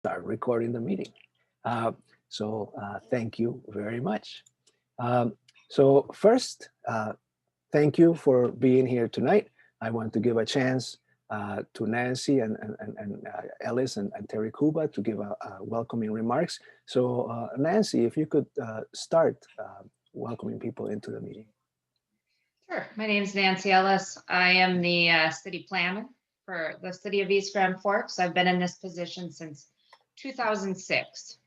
start recording the meeting. Thank you very much. Um, First, thank you for being here tonight. I want to give a chance to Nancy and Ellis and Terry Kuba to give a welcoming remarks. Nancy, if you could start welcoming people into the meeting. Sure. My name is Nancy Ellis. I am the city planner for the city of East Grand Forks. I've been in this position since 2006.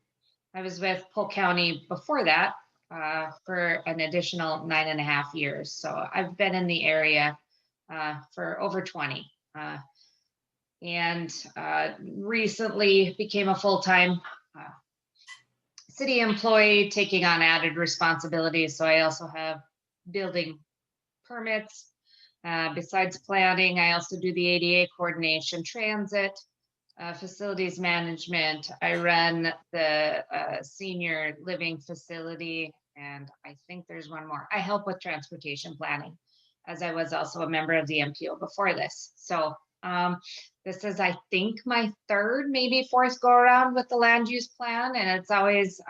I was with Polk County before that for an additional 9.5 years. So I've been in the area for over 20 and recently became a full-time city employee, taking on added responsibilities. So I also have building permits. Besides planning, I also do the ADA coordination, transit, facilities management. I run the senior living facility, and I think there's one more. I help with transportation planning, as I was also a member of the MPO before this. So this is, I think, my third, maybe fourth go around with the land use plan, and it's always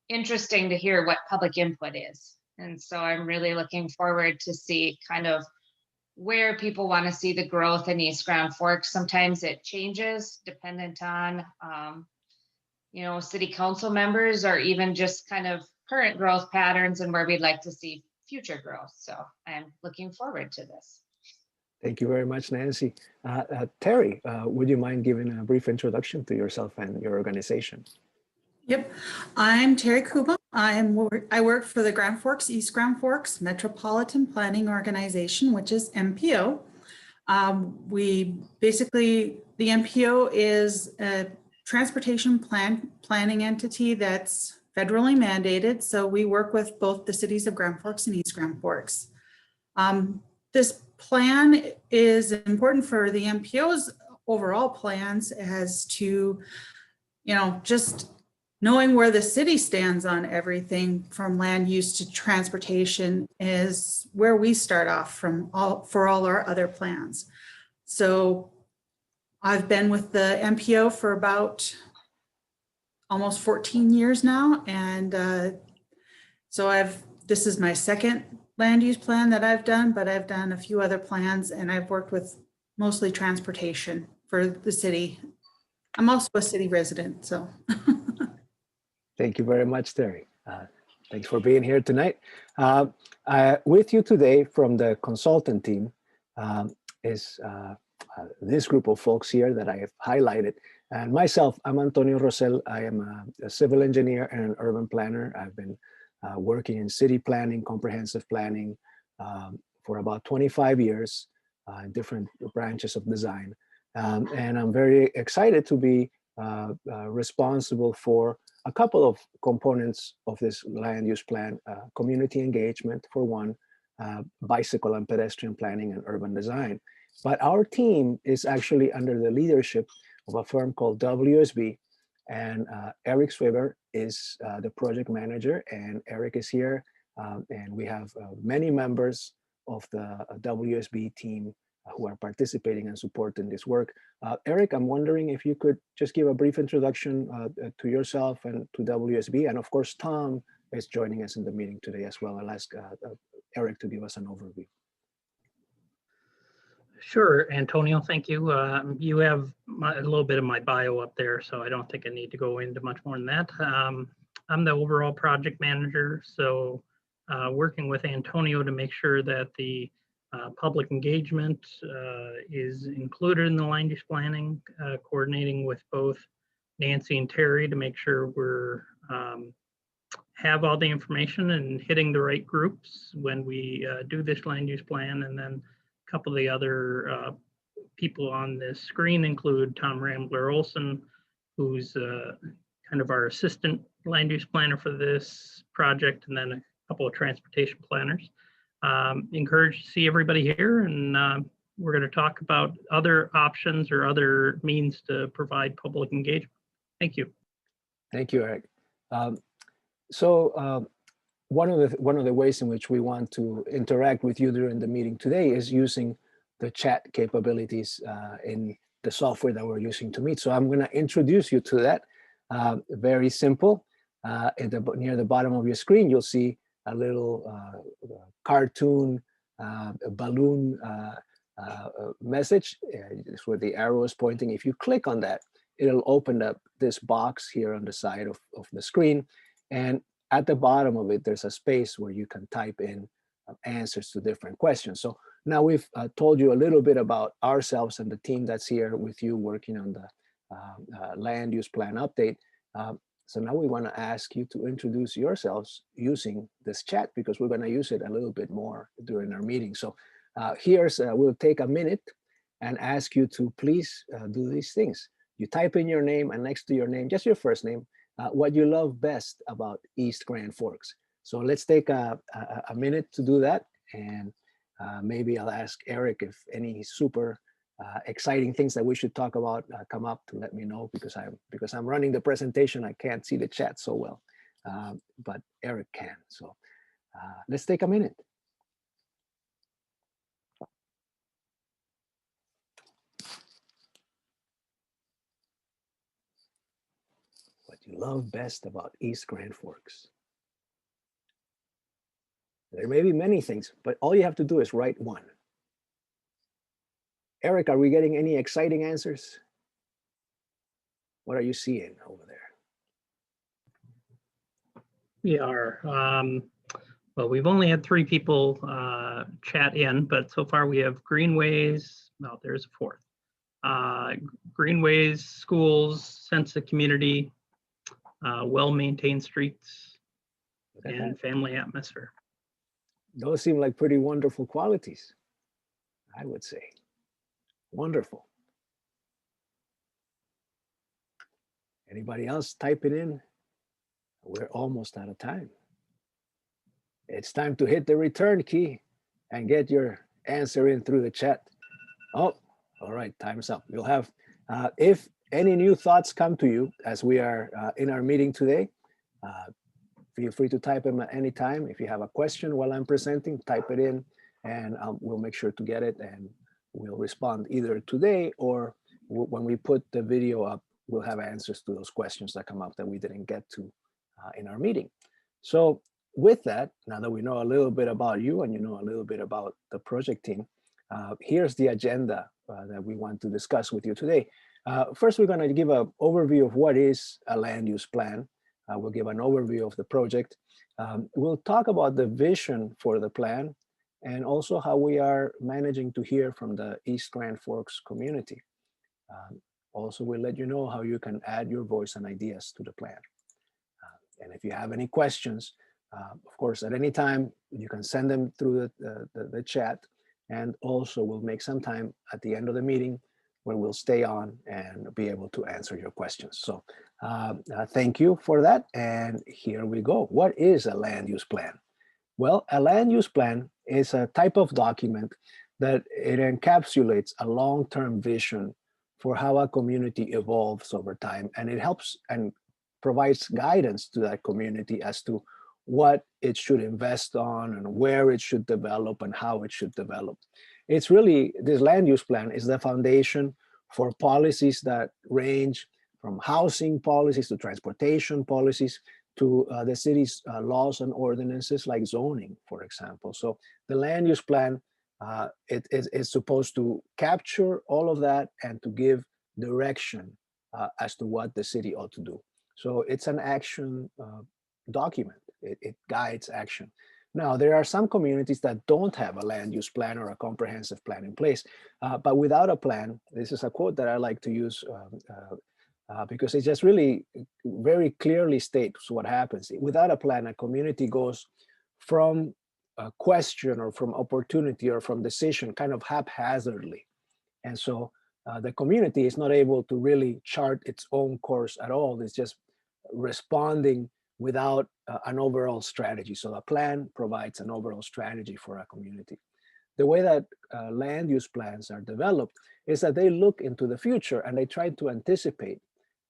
interesting to hear what public input is. And so I'm really looking forward to see kind of where people want to see the growth in East Grand Forks. Sometimes it changes dependent on, city council members or even just kind of current growth patterns and where we'd like to see future growth. So I'm looking forward to this. Thank you very much, Nancy. Terry, would you mind giving a brief introduction to yourself and your organization? Yep, I'm Terry Kuba. I work for the Grand Forks, East Grand Forks Metropolitan Planning Organization, which is MPO. The MPO is a transportation planning entity that's federally mandated. So we work with both the cities of Grand Forks and East Grand Forks. This plan is important for the MPO's overall plans as to, just knowing where the city stands on everything from land use to transportation is where we start off for all our other plans. So I've been with the MPO for about almost 14 years now. And this is my second land use plan that I've done, but I've done a few other plans and I've worked with mostly transportation for the city. I'm also a city resident, so. Thank you very much, Terry. Thanks for being here tonight. With you today from the consultant team is this group of folks here that I have highlighted. And myself, I'm Antonio Rosell. I am a civil engineer and an urban planner. I've been working in city planning, comprehensive planning for about 25 years in different branches of design. And I'm very excited to be responsible for a couple of components of this land use plan: community engagement for one, bicycle and pedestrian planning and urban design. But our team is actually under the leadership of a firm called WSB, and Eric Swiber is the project manager, and Eric is here, and we have many members of the WSB team who are participating and supporting this work. Eric, I'm wondering if you could just give a brief introduction to yourself and to WSB. And of course, Tom is joining us in the meeting today as well. I'll ask Eric to give us an overview. Sure, Antonio, thank you. You have a little bit of my bio up there, so I don't think I need to go into much more than that. I'm the overall project manager, so working with Antonio to make sure that the public engagement is included in the land use planning, coordinating with both Nancy and Terry to make sure we're have all the information and hitting the right groups when we do this land use plan. And then a couple of the other people on this screen include Tom Rambler Olson, who's kind of our assistant land use planner for this project, and then a couple of transportation planners. Encouraged to see everybody here, and we're going to talk about other options or other means to provide public engagement. Thank you. Thank you, Eric. One of the ways in which we want to interact with you during the meeting today is using the chat capabilities in the software that we're using to meet. So I'm going to introduce you to that. Very simple. Near the bottom of your screen, you'll see a little cartoon balloon message. It's where the arrow is pointing. If you click on that, it'll open up this box here on the side of the screen. And at the bottom of it, there's a space where you can type in answers to different questions. So now we've told you a little bit about ourselves and the team that's here with you working on the land use plan update. So now we want to ask you to introduce yourselves using this chat, because we're going to use it a little bit more during our meeting. So we'll take a minute and ask you to please do these things. You type in your name, and next to your name, just your first name, what you love best about East Grand Forks. So let's take a minute to do that. And maybe I'll ask Eric if any super exciting things that we should talk about come up to let me know, because I'm running the presentation. I can't see the chat so well, but Eric can. So let's take a minute. What you love best about East Grand Forks. There may be many things, but all you have to do is write one. Eric, are we getting any exciting answers? What are you seeing over there? We are. Well, we've only had 3 people chat in, but so far we have greenways. No, there's a 4th. Greenways, schools, sense of community, well-maintained streets, and family atmosphere. Those seem like pretty wonderful qualities, I would say. Wonderful. Anybody else type it in? We're almost out of time. It's time to hit the return key and get your answer in through the chat. Oh, all right, time's up. You'll have, if any new thoughts come to you as we are in our meeting today, feel free to type them at any time. If you have a question while I'm presenting, type it in, and we'll make sure to get it, and we'll respond either today or when we put the video up, we'll have answers to those questions that come up that we didn't get to in our meeting. So with that, now that we know a little bit about you and you know a little bit about the project team, here's the agenda that we want to discuss with you today. First, we're going to give an overview of what is a land use plan. We'll give an overview of the project. We'll talk about the vision for the plan and also how we are managing to hear from the East Grand Forks community. Also, we'll let you know how you can add your voice and ideas to the plan. And if you have any questions, of course, at any time, you can send them through the chat. And also, we'll make some time at the end of the meeting where we'll stay on and be able to answer your questions. So thank you for that. And here we go. What is a land use plan? Well, a land use plan is a type of document that it encapsulates a long-term vision for how a community evolves over time. And it helps and provides guidance to that community as to what it should invest on and where it should develop and how it should develop. It's really, this land use plan is the foundation for policies that range from housing policies to transportation policies to the city's laws and ordinances like zoning, for example. So the land use plan, it is supposed to capture all of that and to give direction as to what the city ought to do. So it's an action document. It guides action. Now, there are some communities that don't have a land use plan or a comprehensive plan in place, but without a plan, this is a quote that I like to use because it just really very clearly states what happens. Without a plan, a community goes from a question or from opportunity or from decision kind of haphazardly. And so the community is not able to really chart its own course at all. It's just responding without an overall strategy. So a plan provides an overall strategy for a community. The way that land use plans are developed is that they look into the future and they try to anticipate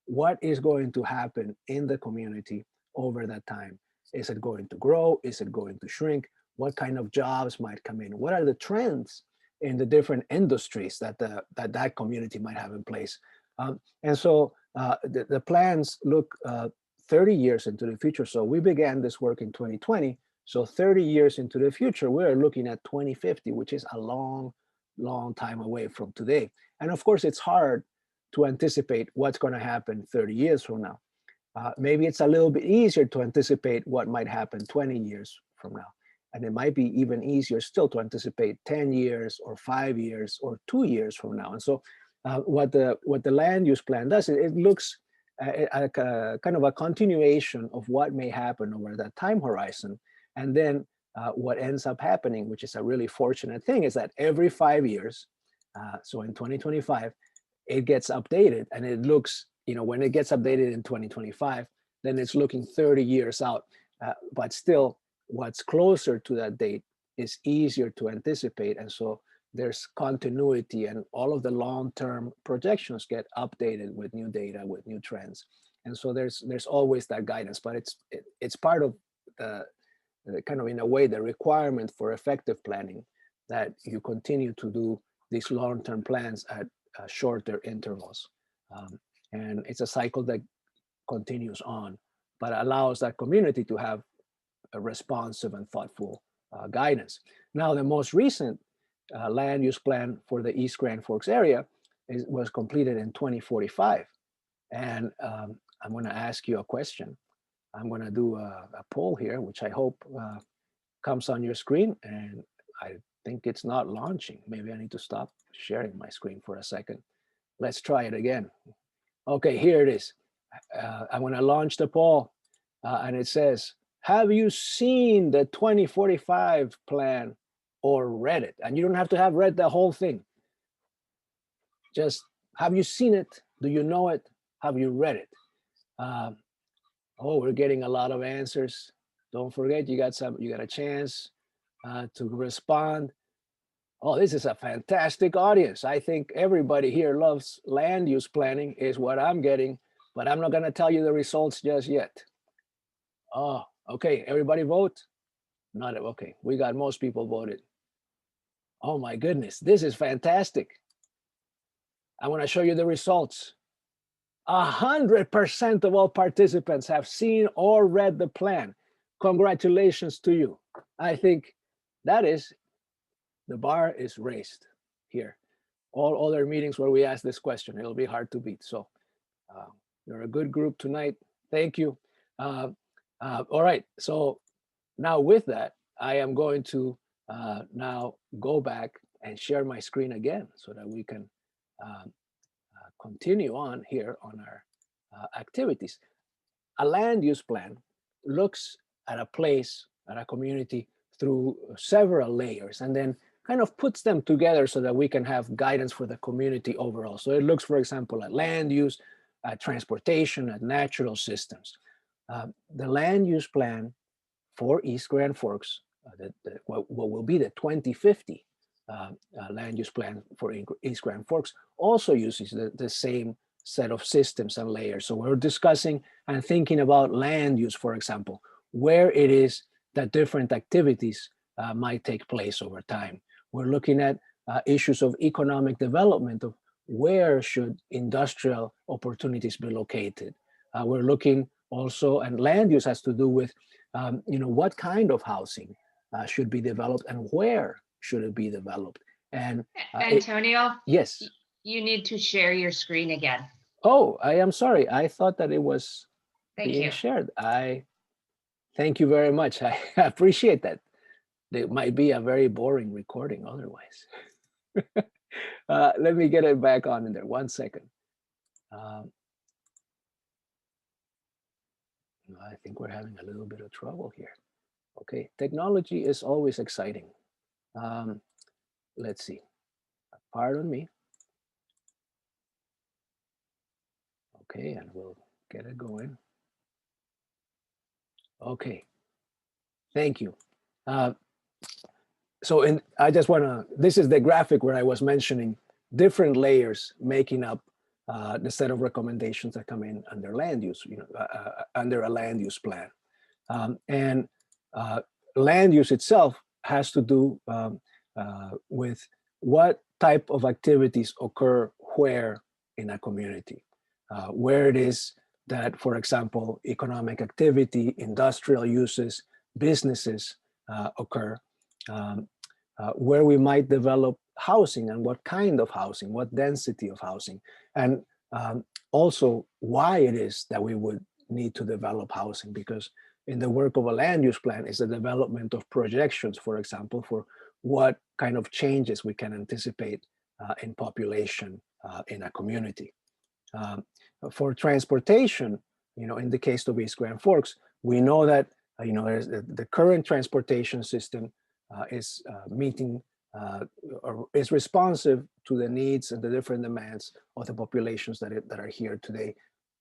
what is going to happen in the community over that time. Is it going to grow? Is it going to shrink? What kind of jobs might come in? What are the trends in the different industries that that community might have in place. And so the plans look 30 years into the future. So we began this work in 2020. So 30 years into the future, we're looking at 2050, which is a long, long time away from today. And of course, it's hard to anticipate what's going to happen 30 years from now. Maybe it's a little bit easier to anticipate what might happen 20 years from now. And it might be even easier still to anticipate 10 years or 5 years or 2 years from now. And so what the land use plan does, it looks at kind of a continuation of what may happen over that time horizon. And then what ends up happening, which is a really fortunate thing, is that every 5 years, so in 2025, it gets updated, and it looks, when it gets updated in 2025, then it's looking 30 years out. But still, what's closer to that date is easier to anticipate. And so there's continuity, and all of the long-term projections get updated with new data, with new trends. And so there's always that guidance, but it's part of the kind of, in a way, the requirement for effective planning, that you continue to do these long-term plans at shorter intervals. And it's a cycle that continues on, but allows that community to have a responsive and thoughtful guidance. Now, the most recent land use plan for the East Grand Forks area was completed in 2045. And I'm going to ask you a question. I'm going to do a poll here, which I hope comes on your screen. And I think it's not launching. Maybe I need to stop sharing my screen for a second. Let's try it again. Okay, here it is. I'm going to launch the poll. And it says, have you seen the 2045 plan or read it? And you don't have to have read the whole thing. Just, have you seen it? Do you know it? Have you read it? Oh, we're getting a lot of answers. Don't forget, you got a chance to respond. Oh, this is a fantastic audience. I think everybody here loves land use planning, is what I'm getting, but I'm not going to tell you the results just yet. Oh, okay, everybody vote? Not okay. We got most people voted. Oh my goodness, this is fantastic. I want to show you the results. 100% of all participants have seen or read the plan. Congratulations to you. I think that is, the bar is raised here. All other meetings where we ask this question, it'll be hard to beat. So you're a good group tonight. Thank you. All right, so now with that, I am going to now go back and share my screen again so that we can continue on here on our activities. A land use plan looks at a place, at a community, through several layers, and then kind of puts them together so that we can have guidance for the community overall. So it looks, for example, at land use, at transportation, at natural systems. The land use plan for East Grand Forks, what will be the 2050 land use plan for East Grand Forks, also uses the same set of systems and layers. So we're discussing and thinking about land use, for example, where it is that different activities might take place over time. We're looking at issues of economic development, of where should industrial opportunities be located. We're looking also, and land use has to do with, what kind of housing should be developed and where should it be developed. And Antonio, yes, you need to share your screen again. Oh, I am sorry. I thought that it was Thank being you. shared. Thank you very much. I appreciate that. It might be a very boring recording otherwise. Let me get it back on in there. 1 second. I think we're having a little bit of trouble here. Okay, technology is always exciting. Let's see. Pardon me. Okay, and we'll get it going. Okay, thank you. So I just want to, this is the graphic where I was mentioning different layers making up the set of recommendations that come in under land use, under a land use plan. And land use itself has to do with what type of activities occur where in a community, where it is that, for example, economic activity, industrial uses, businesses occur, where we might develop housing and what kind of housing, what density of housing, and also why it is that we would need to develop housing, because in the work of a land use plan is the development of projections, for example, for what kind of changes we can anticipate in population in a community. For transportation, in the case of East Grand Forks, we know that the current transportation system is meeting or is responsive to the needs and the different demands of the populations that are here today.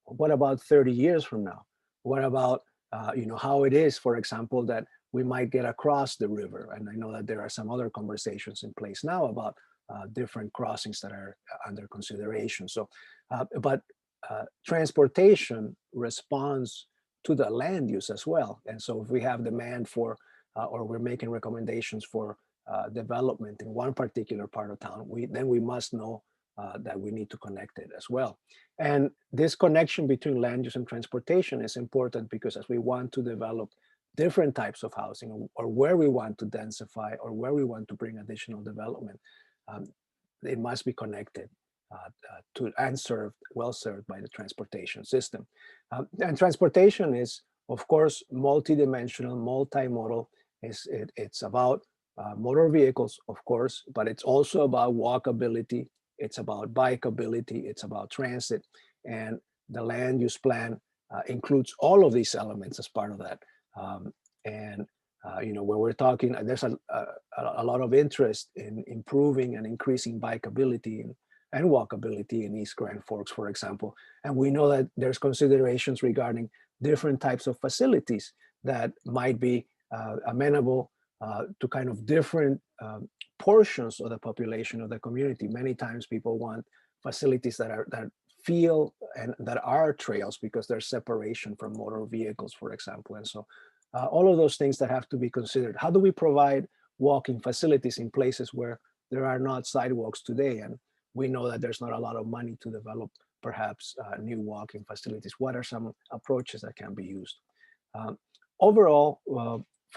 What about 30 years from now? What about how it is, for example, that we might get across the river? And I know that there are some other conversations in place now about different crossings that are under consideration. So, but transportation responds to the land use as well. And so if we have demand for, or we're making recommendations for development in one particular part of town, then we must know that we need to connect it as well. And this connection between land use and transportation is important because as we want to develop different types of housing, or where we want to densify, or where we want to bring additional development, it must be connected to and served, well served by the transportation system. And transportation is, of course, multidimensional, multimodal. It's about motor vehicles, of course, but it's also about walkability. It's about bikeability. It's about transit. And the land use plan includes all of these elements as part of that. When we're talking, there's a lot of interest in improving and increasing bikeability and walkability in East Grand Forks, for example. And we know that there's considerations regarding different types of facilities that might be amenable to kind of different portions of the population of the community. Many times people want facilities that feel and that are trails because there's separation from motor vehicles, for example. And so all of those things that have to be considered. How do we provide walking facilities in places where there are not sidewalks today? And we know that there's not a lot of money to develop perhaps new walking facilities. What are some approaches that can be used? Overall,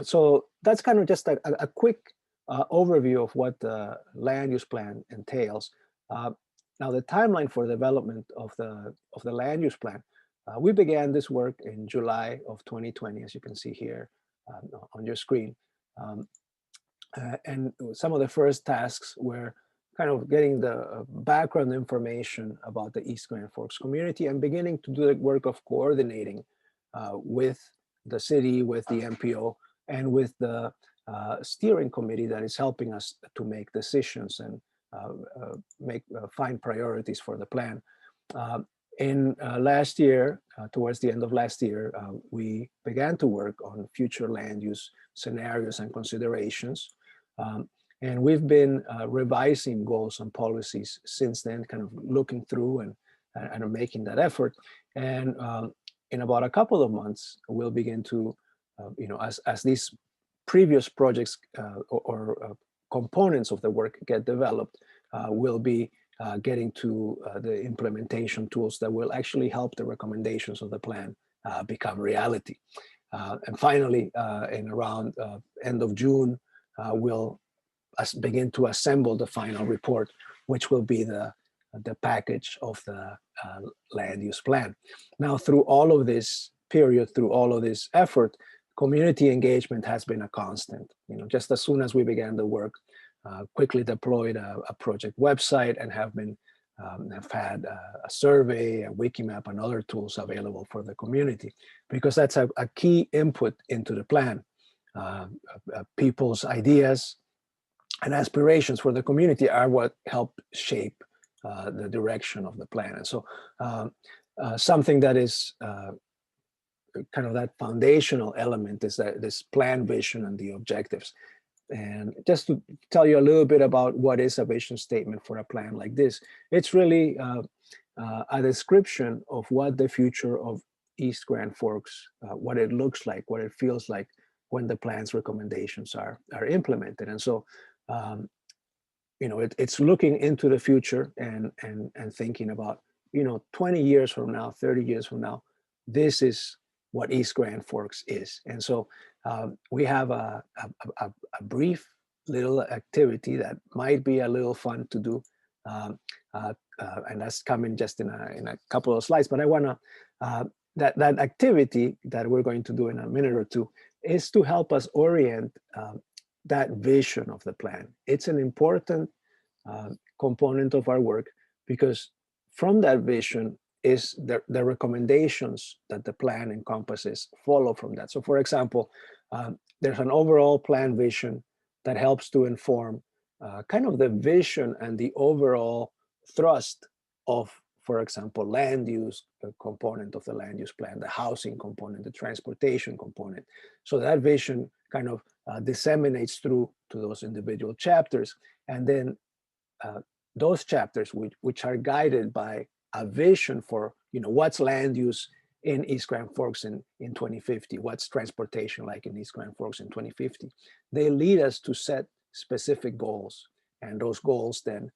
so that's kind of just a quick overview of what the land use plan entails. Now, the timeline for development of the land use plan, we began this work in July of 2020, as you can see here on your screen. And some of the first tasks were kind of getting the background information about the East Grand Forks community and beginning to do the work of coordinating with the city, with the MPO, and with the steering committee that is helping us to make decisions and find priorities for the plan. In last year, towards the end of last year, we began to work on future land use scenarios and considerations. And we've been revising goals and policies since then, kind of looking through and making that effort. And in about a couple of months, we'll begin to, as these previous projects or components of the work get developed, we'll be getting to the implementation tools that will actually help the recommendations of the plan become reality. And finally, in around end of June, we'll begin to assemble the final report, which will be the package of the land use plan. Now, through all of this period, through all of this effort, community engagement has been a constant. Just as soon as we began the work, quickly deployed a project website and have had a survey, a Wikimap, and other tools available for the community, because that's a key input into the plan. People's ideas and aspirations for the community are what help shape the direction of the plan. And so something that is kind of that foundational element is that this plan vision and the objectives. And just to tell you a little bit about what is a vision statement for a plan like this, it's really a description of what the future of East Grand Forks, what it looks like, what it feels like when the plan's recommendations are implemented. And so it's looking into the future and thinking about, 20 years from now, 30 years from now, this is what East Grand Forks is. And so we have a brief little activity that might be a little fun to do. And that's coming just in a couple of slides, but I want to, that activity that we're going to do in a minute or two is to help us orient that vision of the plan. It's an important component of our work, because from that vision is the recommendations that the plan encompasses follow from that. So for example, there's an overall plan vision that helps to inform kind of the vision and the overall thrust of, for example, land use component of the land use plan, the housing component, the transportation component. So that vision kind of disseminates through to those individual chapters. And then those chapters which are guided by a vision for, what's land use in East Grand Forks in 2050, what's transportation like in East Grand Forks in 2050. They lead us to set specific goals, and those goals then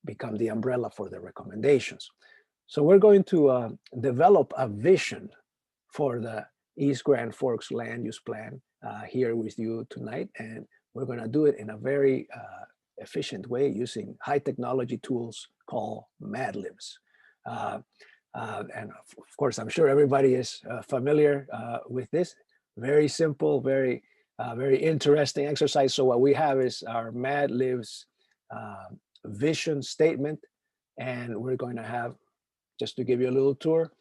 become the umbrella for the recommendations. So we're going to develop a vision for the East Grand Forks land use plan here with you tonight, and we're going to do it in a very efficient way using high technology tools called Mad Libs. And of course, I'm sure everybody is familiar with this. Very simple, very interesting exercise. So what we have is our Mad Libs vision statement, and we're going to have, just to give you a little tour,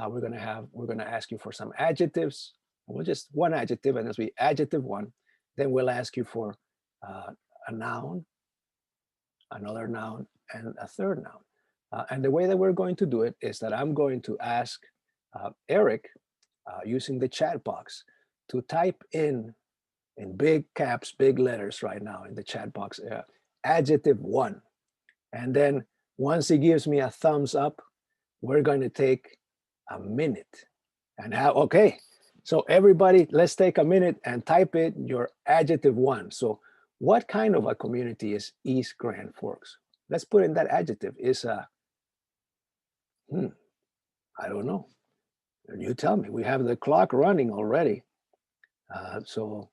we're going to ask you for some adjectives. We'll just one adjective, and as we adjective one, then we'll ask you for a noun, another noun, and a third noun. And the way that we're going to do it is that I'm going to ask Eric, using the chat box, to type in big caps, big letters right now in the chat box, adjective 1. And then once he gives me a thumbs up, we're going to take a minute and okay. So everybody, let's take a minute and type in your adjective 1. So what kind of a community is East Grand Forks? Let's put in that adjective. Is I don't know. You tell me. We have the clock running already. So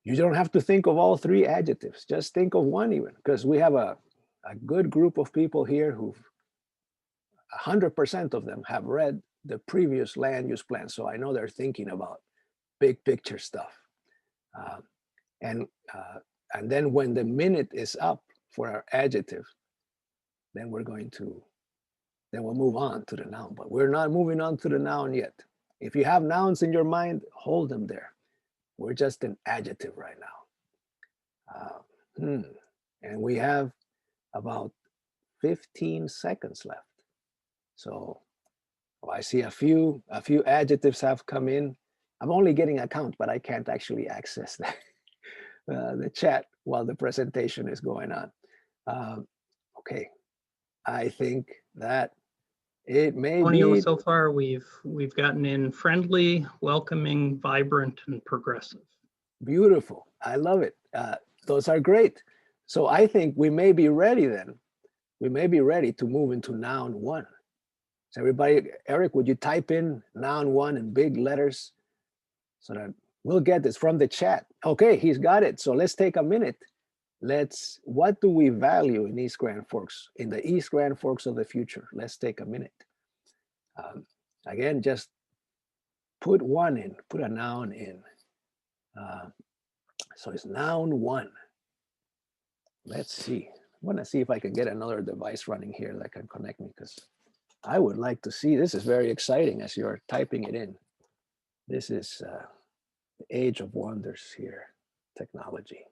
you don't have to think of all 3 adjectives. Just think of one even, because we have a good group of people here who 100% of them have read the previous land use plan. So I know they're thinking about big picture stuff. And then when the minute is up for our adjective, then we'll move on to the noun, but we're not moving on to the noun yet. If you have nouns in your mind, hold them there. We're just an adjective right now. And we have about 15 seconds left. So I see a few adjectives have come in. I'm only getting a count, but I can't actually access the chat while the presentation is going on. Okay, I think that it may Antonio, be. so far we've gotten in friendly, welcoming, vibrant, and progressive. Beautiful. I love it. Those are great. So I think we may be ready then. We may be ready to move into noun 1. So everybody, Eric, would you type in noun 1 in big letters so that we'll get this from the chat? Okay, he's got it. So let's take a minute. What do we value in East Grand Forks, in the East Grand Forks of the future? Let's take a minute. Again, just put one in, put a noun in. So it's noun 1. Let's see. I want to see if I can get another device running here that can connect me, because I would like to see. This is very exciting as you're typing it in. This is the age of wonders here, technology.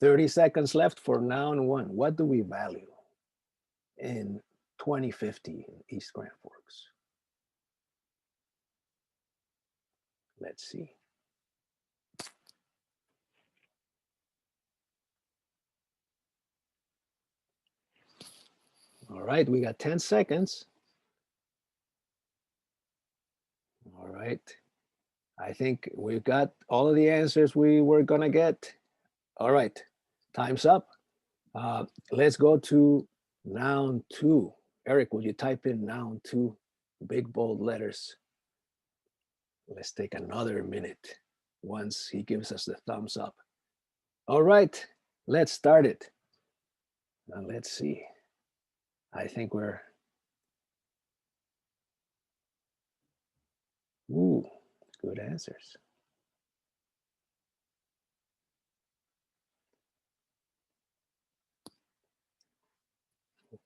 30 seconds left for noun 1. What do we value in 2050 in East Grand Forks? Let's see. All right, we got 10 seconds. All right. I think we've got all of the answers we were gonna get. All right, time's up. Let's go to noun 2. Eric, will you type in noun 2, big bold letters? Let's take another minute once he gives us the thumbs up. All right, let's start it. Now let's see. I think we're, ooh, good answers.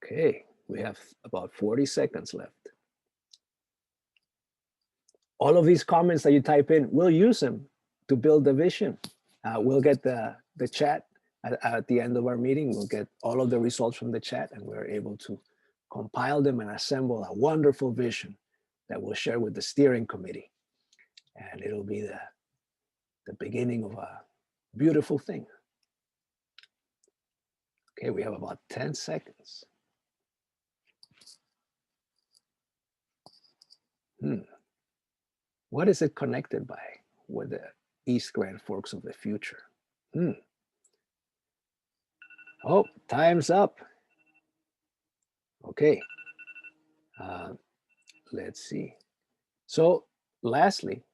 Okay, we have about 40 seconds left. All of these comments that you type in, we'll use them to build the vision. We'll get the chat at the end of our meeting. We'll get all of the results from the chat, and we're able to compile them and assemble a wonderful vision that we'll share with the steering committee. And it'll be the beginning of a beautiful thing. Okay, we have about 10 seconds. What is it connected by with the East Grand Forks of the future? Oh, time's up. Okay, let's see. So lastly,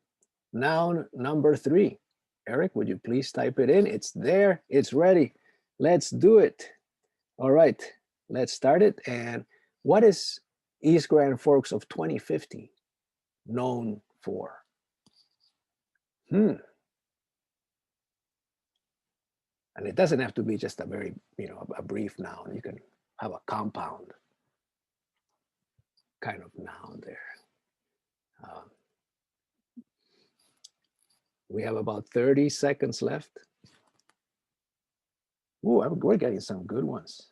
noun number 3. Eric, would you please type it in? It's there, it's ready. Let's do it. All right, let's start it. And what is East Grand Forks of 2050 known for? And it doesn't have to be just a very, a brief noun. You can have a compound kind of noun there. We have about 30 seconds left. Ooh, we're getting some good ones.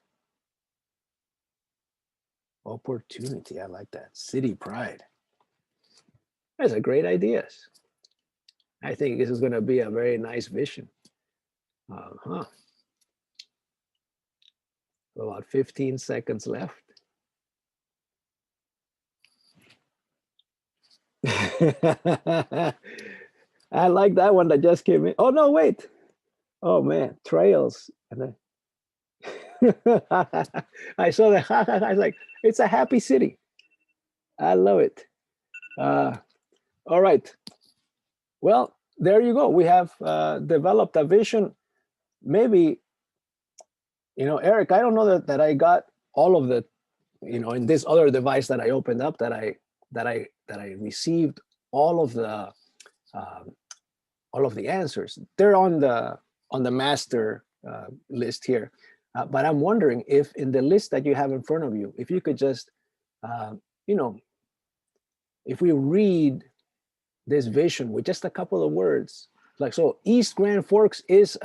Opportunity, I like that. City pride. Those are great ideas. I think this is going to be a very nice vision. About 15 seconds left. I like that one that just came in. Oh, no, wait. Oh, man, trails. And then I saw the I was like, it's a happy city. I love it. All right. Well, there you go. We have developed a vision. Maybe, Eric, I don't know that I got all of the, in this other device that I opened up, that I received all of the answers. They're on the master list here. But I'm wondering if in the list that you have in front of you, if you could just, if we read this vision with just a couple of words, like, so East Grand Forks is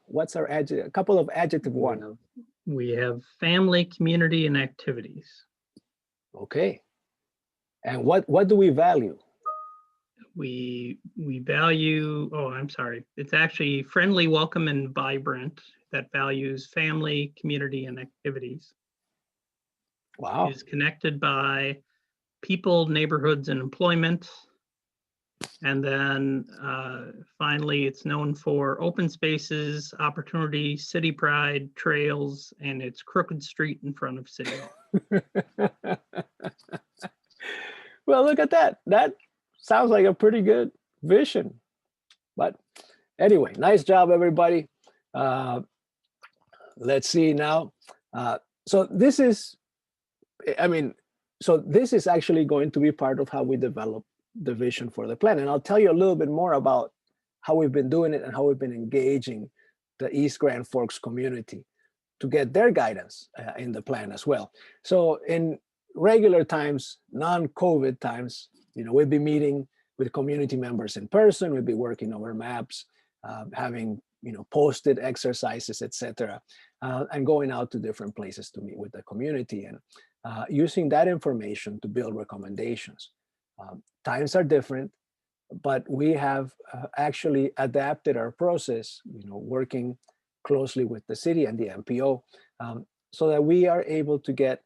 what's our adjective? A couple of adjective one. We have family, community, and activities. Okay. And what do we value? We value, oh, I'm sorry. It's actually friendly, welcome, and vibrant that values family, community, and activities. Wow. Is connected by people, neighborhoods, and employment. And then finally, it's known for open spaces, opportunity, city pride, trails, and it's Crooked Street in front of City Hall. Well, look at that. That sounds like a pretty good vision. But anyway, nice job, everybody. Let's see now. So this is, this is actually going to be part of how we develop the vision for the plan. And I'll tell you a little bit more about how we've been doing it and how we've been engaging the East Grand Forks community to get their guidance in the plan as well. So in regular times, non-COVID times, we'll be meeting with community members in person. We'll be working over maps, having posted exercises, etc., and going out to different places to meet with the community and using that information to build recommendations. Times are different, but we have actually adapted our process, working closely with the city and the MPO, so that we are able to get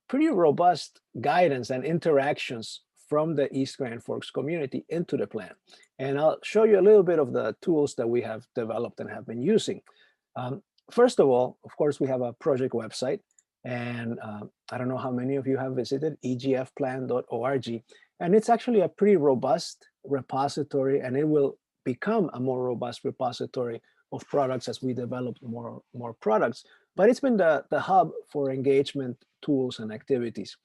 pretty robust guidance and interactions from the East Grand Forks community into the plan. And I'll show you a little bit of the tools that we have developed and have been using. First of all, of course, we have a project website, and I don't know how many of you have visited egfplan.org, and it's actually a pretty robust repository, and it will become a more robust repository of products as we develop more products. But it's been the hub for engagement tools and activities.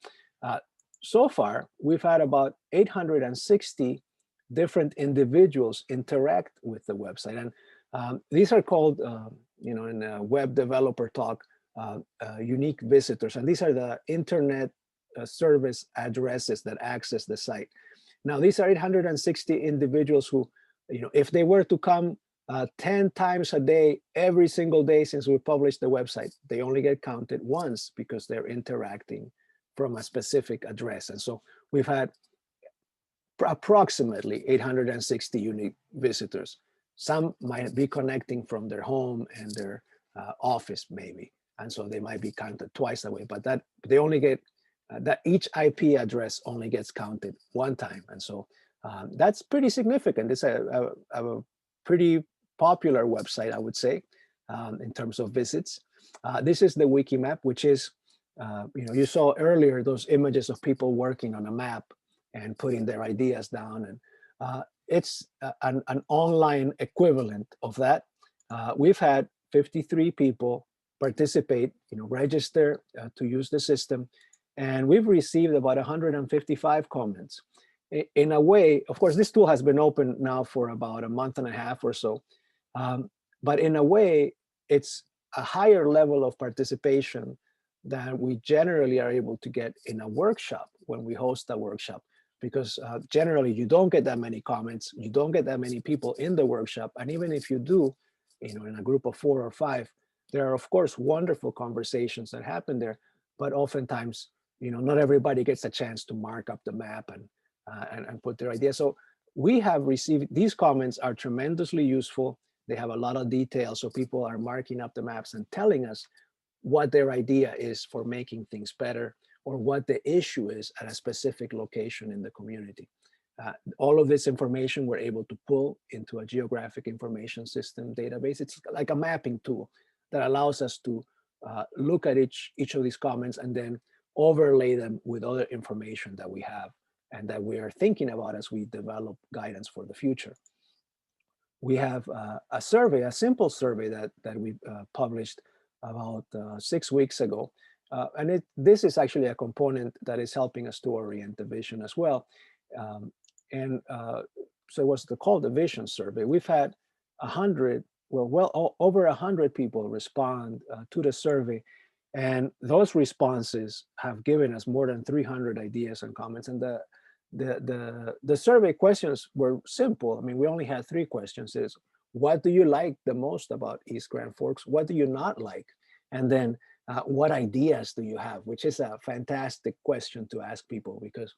So far, we've had about 860 different individuals interact with the website, and these are called, in a web developer talk, unique visitors, and these are the internet service addresses that access the site. Now, these are 860 individuals who, if they were to come 10 times a day, every single day since we published the website, they only get counted once because they're interacting from a specific address. And so we've had approximately 860 unique visitors. Some might be connecting from their home and their office maybe. And so they might be counted twice a way, but that they only get, that each IP address only gets counted one time. And so that's pretty significant. It's a pretty popular website, I would say, in terms of visits. This is the wiki map, which is, you saw earlier those images of people working on a map and putting their ideas down. And it's an online equivalent of that. We've had 53 people participate, register to use the system. And we've received about 155 comments. In a way, of course, this tool has been open now for about a month and a half or so. But in a way, it's a higher level of participation than we generally are able to get in a workshop when we host a workshop. Because generally you don't get that many comments, you don't get that many people in the workshop. And even if you do, in a group of 4 or 5, there are of course wonderful conversations that happen there, but oftentimes, not everybody gets a chance to mark up the map and put their ideas. So we have received, these comments are tremendously useful. They have a lot of detail. So people are marking up the maps and telling us what their idea is for making things better, or what the issue is at a specific location in the community. All of this information we're able to pull into a geographic information system database. It's like a mapping tool that allows us to look at each of these comments and then overlay them with other information that we have and that we are thinking about as we develop guidance for the future. We have a survey, a simple survey that we published about 6 weeks ago. And this is actually a component that is helping us to orient the vision as well. So it was called the vision survey. We've had 100, over 100 people respond to the survey. And those responses have given us more than 300 ideas and comments. And the survey questions were simple. I mean, we only had 3 questions. Is what do you like the most about East Grand Forks? What do you not like? And then what ideas do you have? Which is a fantastic question to ask people, because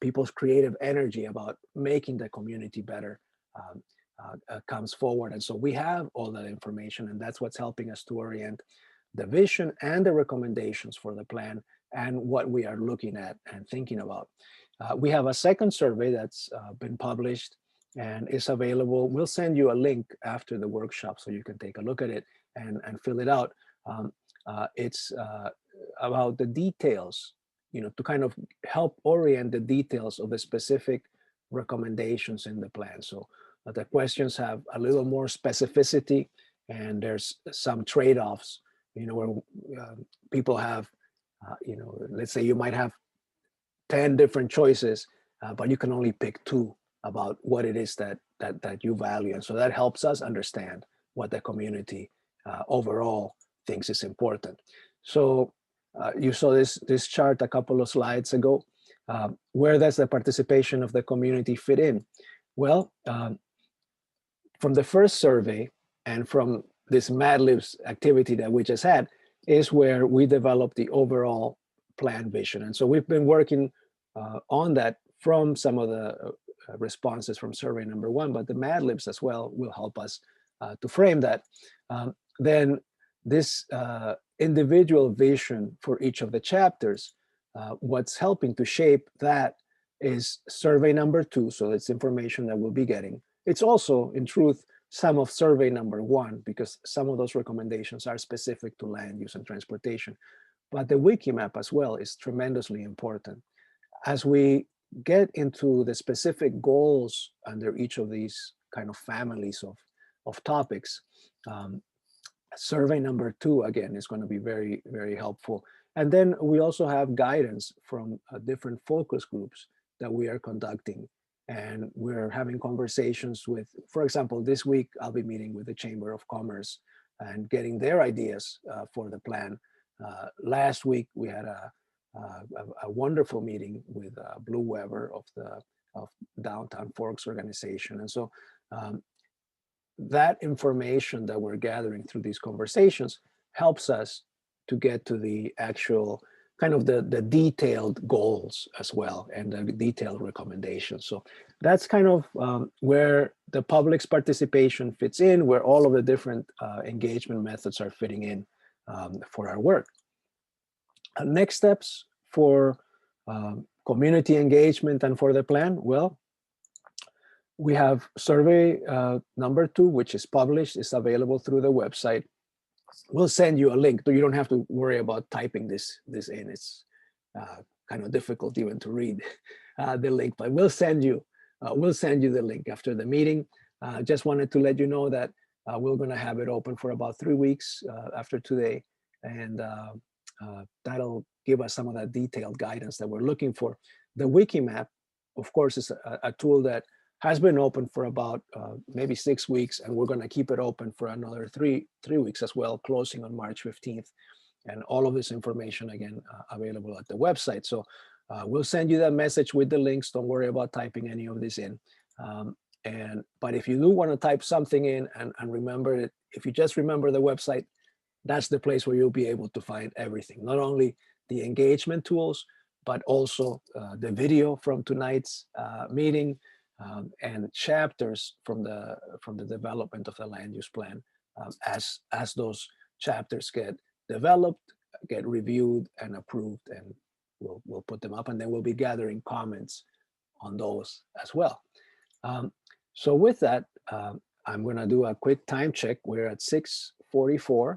people's creative energy about making the community better comes forward. And so we have all that information, and that's what's helping us to orient the vision and the recommendations for the plan and what we are looking at and thinking about. We have a second survey that's been published and is available. We'll send you a link after the workshop so you can take a look at it and fill it out. It's about the details, to kind of help orient the details of the specific recommendations in the plan. So the questions have a little more specificity, and there's some trade-offs, where people have, let's say you might have 10 different choices, but you can only pick 2 about what it is that you value. And so that helps us understand what the community overall thinks is important. So you saw this chart a couple of slides ago. Where does the participation of the community fit in? Well, from the first survey and from this Mad Libs activity that we just had is where we developed the overall plan vision. And so we've been working on that from some of the responses from survey number 1, but the Mad Libs as well will help us to frame that. Then this individual vision for each of the chapters, what's helping to shape that is survey number 2. So it's information that we'll be getting. It's also, in truth, some of survey number 1, because some of those recommendations are specific to land use and transportation. But the wiki map as well is tremendously important. As we get into the specific goals under each of these kind of families of topics, survey number 2, again, is going to be very, very helpful. And then we also have guidance from different focus groups that we are conducting. And we're having conversations with, for example, this week, I'll be meeting with the Chamber of Commerce and getting their ideas for the plan. Last week, we had a wonderful meeting with Blue Weber of Downtown Forks organization. And so that information that we're gathering through these conversations helps us to get to the actual kind of the detailed goals as well, and the detailed recommendations. So that's kind of where the public's participation fits in, where all of the different engagement methods are fitting in for our work. Next steps for community engagement and for the plan, well, we have survey number 2, which is published, is available through the website. We'll send you a link, so you don't have to worry about typing this in. It's kind of difficult even to read the link, but we'll send you the link after the meeting. Just wanted to let you know that we're going to have it open for about 3 weeks after today, and that'll give us some of that detailed guidance that we're looking for. The wiki map, of course, is a tool that has been open for about maybe 6 weeks, and we're going to keep it open for another three weeks as well, closing on March 15th. And all of this information, again, available at the website. So we'll send you that message with the links. Don't worry about typing any of this in. But if you do want to type something in and remember it, if you just remember the website, that's the place where you'll be able to find everything. Not only the engagement tools, but also the video from tonight's meeting, and chapters from the development of the land use plan, as those chapters get developed, get reviewed and approved, and we'll put them up, and then we'll be gathering comments on those as well. So with that, I'm going to do a quick time check. We're at 6:44,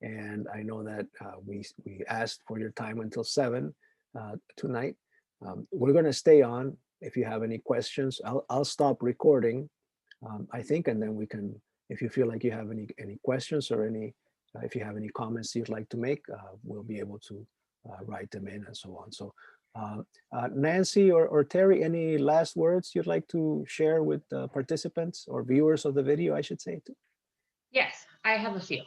and I know that we asked for your time until 7 tonight. We're going to stay on. If you have any questions, I'll stop recording, I think, and then we can, if you feel like you have any questions or if you have any comments you'd like to make, we'll be able to write them in and so on. So Nancy or Terry, any last words you'd like to share with participants or viewers of the video, I should say? Yes, I have a few.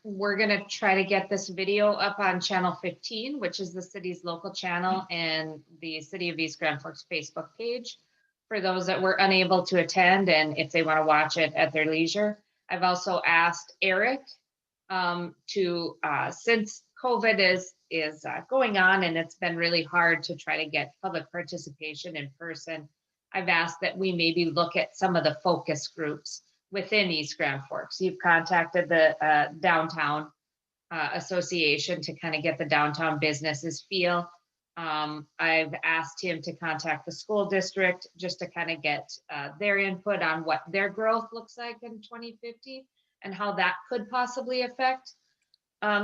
We're going to try to get this video up on channel 15, which is the city's local channel, and the City of East Grand Forks Facebook page for those that were unable to attend, and if they want to watch it at their leisure. I've also asked Eric to, since COVID is going on and it's been really hard to try to get public participation in person, I've asked that we maybe look at some of the focus groups within East Grand Forks. You've contacted the downtown association to kind of get the downtown businesses feel. I've asked him to contact the school district just to kind of get their input on what their growth looks like in 2050 and how that could possibly affect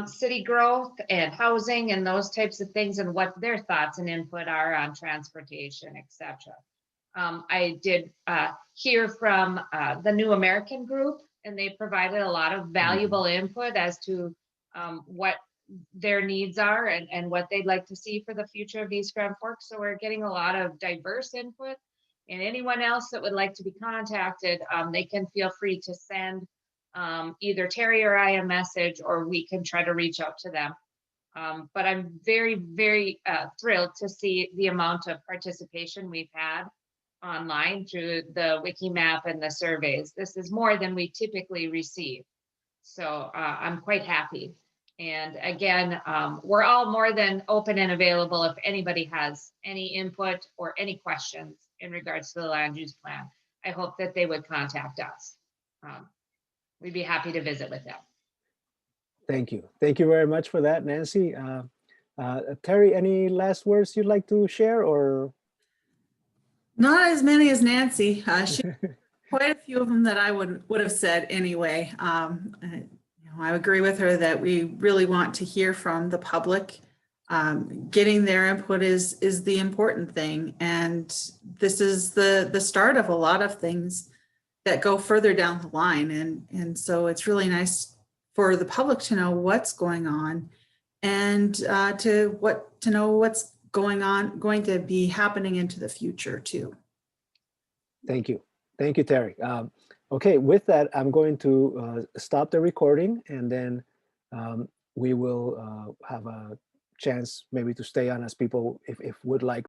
city growth and housing and those types of things, and what their thoughts and input are on transportation, etc. I did hear from the New American Group, and they provided a lot of valuable input as to what their needs are and what they'd like to see for the future of East Grand Forks. So we're getting a lot of diverse input, and anyone else that would like to be contacted, they can feel free to send either Terry or I a message, or we can try to reach out to them. But I'm very, very thrilled to see the amount of participation we've had online through the Wikimap and the surveys. This is more than we typically receive. So I'm quite happy. And again, we're all more than open and available if anybody has any input or any questions in regards to the land use plan. I hope that they would contact us. We'd be happy to visit with them. Thank you. Thank you very much for that, Nancy. Terry, any last words you'd like to share, or? Not as many as Nancy. She quite a few of them that I would have said anyway. I agree with her that we really want to hear from the public. Getting their input is the important thing, and this is the start of a lot of things that go further down the line. And so it's really nice for the public to know what's going on, and to know what's going to be happening into the future too. Thank you. Thank you, Terry. Okay, with that, I'm going to stop the recording, and then we will have a chance maybe to stay on as people, if would like